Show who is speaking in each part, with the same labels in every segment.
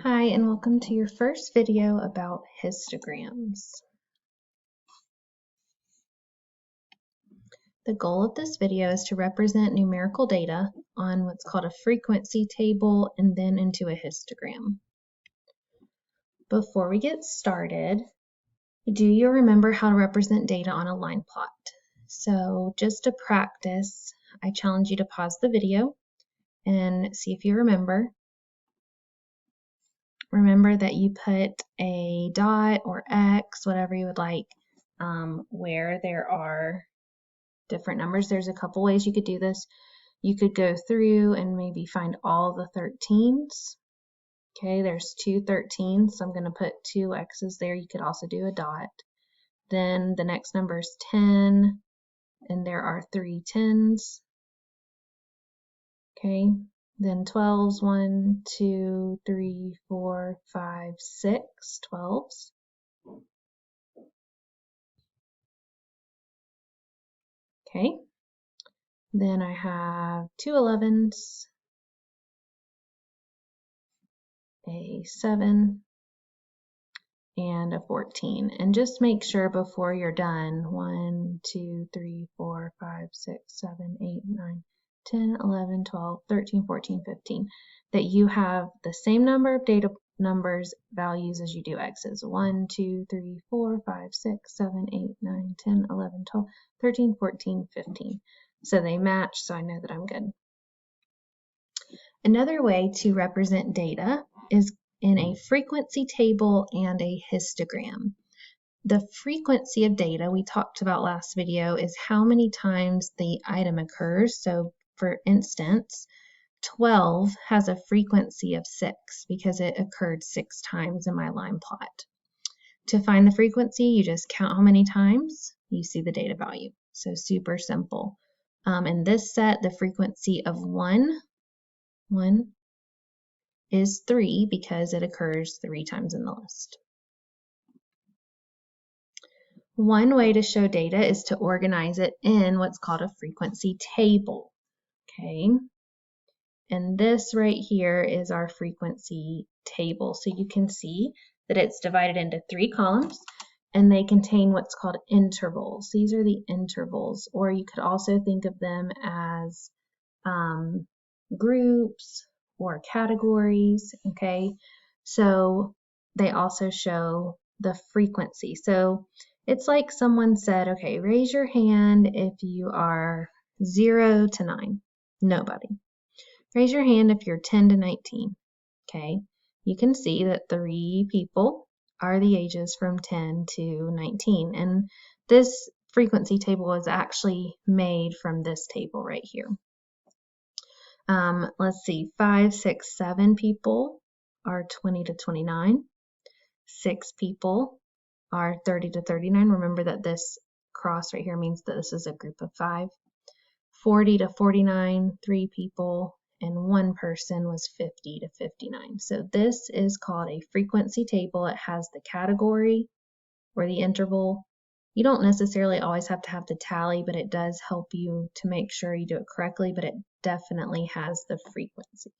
Speaker 1: Hi, and welcome to your first video about histograms. The goal of this video is to represent numerical data on what's called a frequency table and then into a histogram. Before we get started, do you remember how to represent data on a line plot? So just to practice, I challenge you to pause the video and see if you remember. Remember that you put a dot or X, whatever you would like, where there are different numbers. There's a couple ways you could do this. You could go through and maybe find all the 13s. Okay, there's two 13s, so I'm going to put two X's there. You could also do a dot. Then the next number is 10, and there are three 10s. Okay, then 12s, 1, 2, 3, 4, 5, 6, 12s. Okay, then I have two 11s, a 7, and a 14. And just make sure before you're done, 1, 2, 3, 4, 5, 6, 7, 8, 9, 10, 11, 12, 13, 14, 15, that you have the same number of data numbers values as you do X's. 1, 2, 3, 4, 5, 6, 7, 8, 9, 10, 11, 12, 13, 14, 15. So they match, so I know that I'm good. Another way to represent data is in a frequency table and a histogram. The frequency of data we talked about last video is how many times the item occurs. So for instance, 12 has a frequency of 6 because it occurred 6 times in my line plot. To find the frequency, you just count how many times you see the data value. So super simple. In this set, the frequency of 1 is 3 because it occurs 3 times in the list. One way to show data is to organize it in what's called a frequency table. Okay, and this right here is our frequency table. So you can see that it's divided into 3 columns and they contain what's called intervals. These are the intervals, or you could also think of them as groups or categories. Okay, so they also show the frequency. So it's like someone said, okay, raise your hand if you are 0 to 9. Nobody. Raise your hand if you're 10 to 19. Okay, you can see that 3 people are the ages from 10 to 19. And this frequency table is actually made from this table right here. Let's see, 5, 6, 7 people are 20 to 29. 6 people are 30 to 39. Remember that this cross right here means that this is a group of 5. 40 to 49, 3 people, and 1 person was 50 to 59. So this is called a frequency table. It has the category or the interval. You don't necessarily always have to have the tally, but it does help you to make sure you do it correctly, but it definitely has the frequency.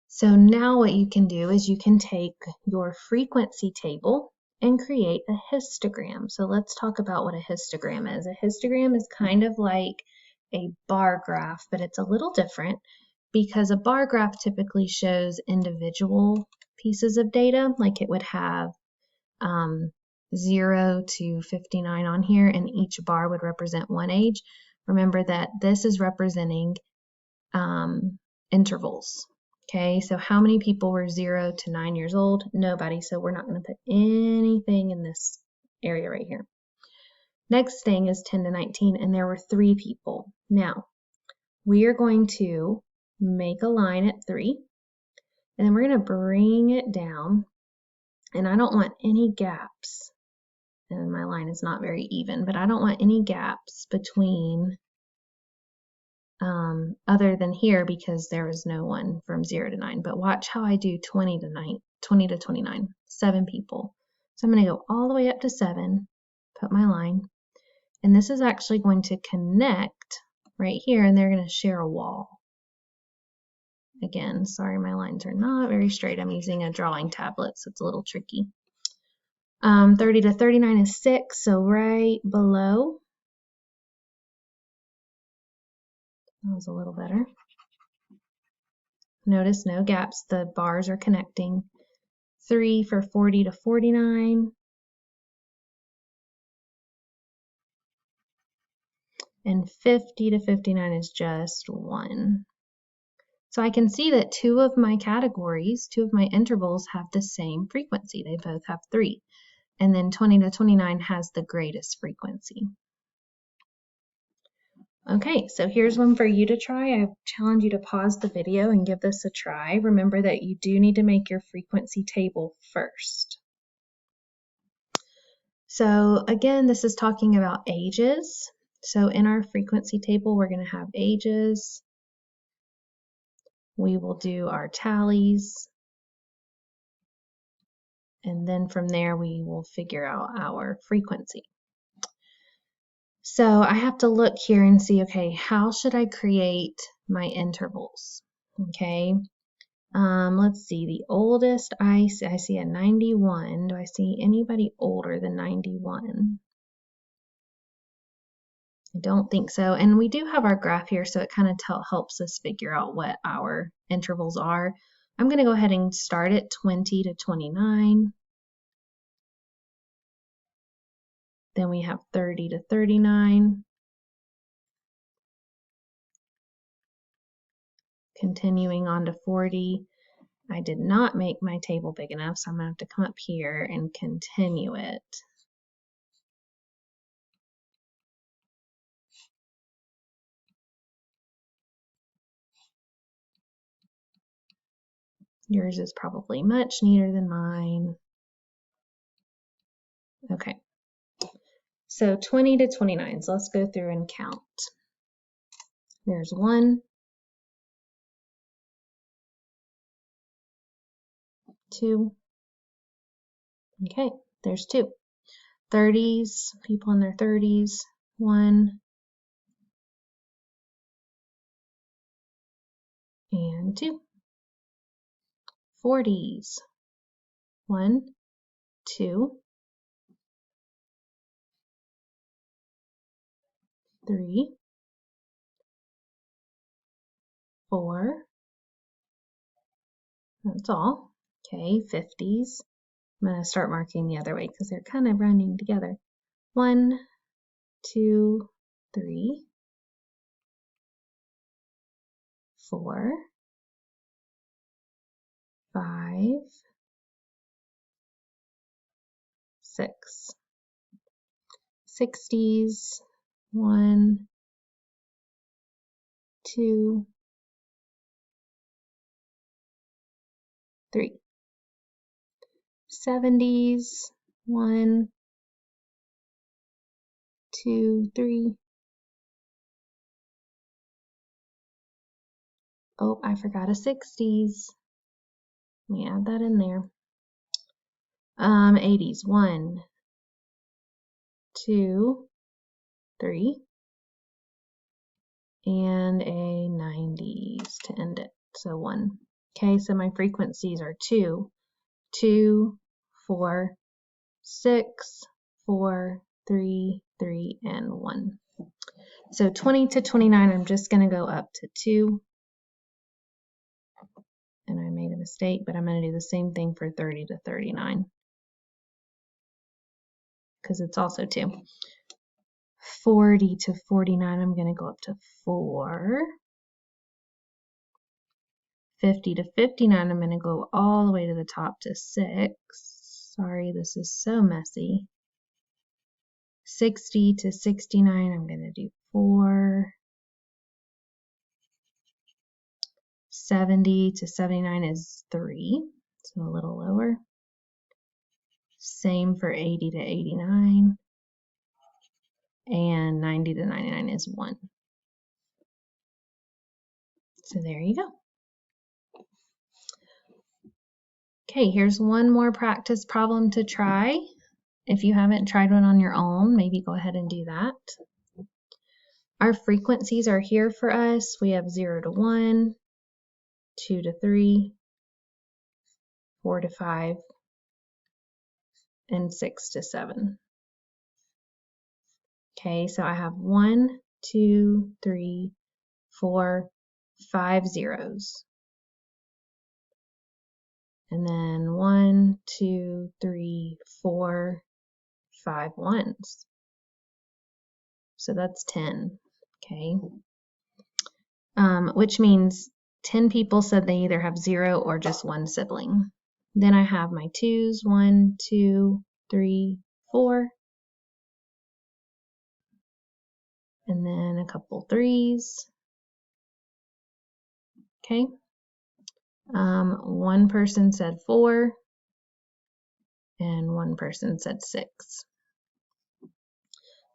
Speaker 1: So now what you can do is you can take your frequency table and create a histogram. So let's talk about what a histogram is. A histogram is kind of like a bar graph, but it's a little different because a bar graph typically shows individual pieces of data, like it would have 0 to 59 on here, and each bar would represent one age. Remember that this is representing intervals. Okay, so how many people were 0 to 9 years old? Nobody, so we're not going to put anything in this area right here. Next thing is 10 to 19, and there were 3 people. Now, we are going to make a line at 3, and then we're going to bring it down, and I don't want any gaps. And my line is not very even, but I don't want any gaps between other than here because there is no one from 0 to 9. But watch how I do 20 to 29, 7 people. So I'm going to go all the way up to 7, put my line, and this is actually going to connect right here, and they're going to share a wall. Again, sorry, my lines are not very straight. I'm using a drawing tablet, so it's a little tricky. 30 to 39 is 6, so right below. That was a little better. Notice no gaps. The bars are connecting. 3 for 40 to 49. And 50 to 59 is just 1. So I can see that 2 of my categories, 2 of my intervals have the same frequency. They both have 3. And then 20 to 29 has the greatest frequency. Okay, so here's one for you to try. I challenge you to pause the video and give this a try. Remember that you do need to make your frequency table first. So again, this is talking about ages. So in our frequency table, we're going to have ages. We will do our tallies. And then from there, we will figure out our frequency. So I have to look here and see, okay, how should I create my intervals? Okay, let's see, the oldest I see a 91. Do I see anybody older than 91? I don't think so. And we do have our graph here, so it kind of helps us figure out what our intervals are. I'm going to go ahead and start at 20 to 29. Then we have 30 to 39. Continuing on to 40. I did not make my table big enough, so I'm going to have to come up here and continue it. Yours is probably much neater than mine. Okay, so 20 to 29. So let's go through and count. There's 1, 2. Okay, there's 2. 30s, people in their 30s. 1 and 2. 40s. 1, 2, 3, 4. That's all. Okay, 50s. I'm going to start marking the other way because they're kind of running together. 1, 2, 3, 4, 5, 6. 60s. 1, 2, 3. 70s. 1, 2, 3. Oh, I forgot a 60s. Let me add that in there. 80s. 1, 2, 3. And a 90s to end it. So 1. Okay, so my frequencies are 2, 2, 4, 6, 4, 3, 3, and 1. So 20 to 29, I'm just going to go up to 2. And I made a mistake, but I'm going to do the same thing for 30 to 39. Because it's also 2. 40 to 49, I'm going to go up to 4. 50 to 59, I'm going to go all the way to the top to 6. Sorry, this is so messy. 60 to 69, I'm going to do 4. 70 to 79 is 3, so a little lower. Same for 80 to 89. And 90 to 99 is 1. So there you go. Okay, here's one more practice problem to try. If you haven't tried one on your own, maybe go ahead and do that. Our frequencies are here for us. We have 0 to 1, 2 to 3, 4 to 5, and 6 to 7. Okay, so I have 1, 2, 3, 4, 5 zeros. And then 1, 2, 3, 4, 5 ones. So that's 10, okay? Which means 10 people said they either have 0 or just one sibling. Then I have my 2s, 1, 2, 3, 4. And then a couple 3s. Okay. One person said 4. And one person said 6.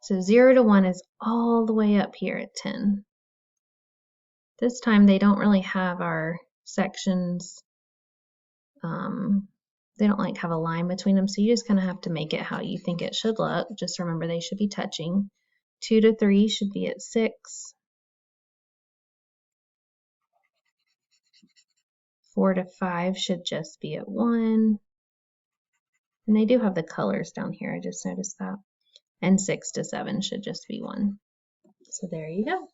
Speaker 1: So 0 to 1 is all the way up here at 10. This time they don't really have our sections. They don't like have a line between them, so you just kind of have to make it how you think it should look. Just remember they should be touching. 2 to 3 should be at 6. 4 to 5 should just be at 1. And they do have the colors down here, I just noticed that. And 6 to 7 should just be 1. So there you go.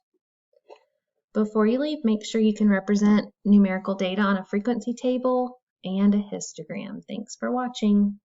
Speaker 1: Before you leave, make sure you can represent numerical data on a frequency table and a histogram. Thanks for watching.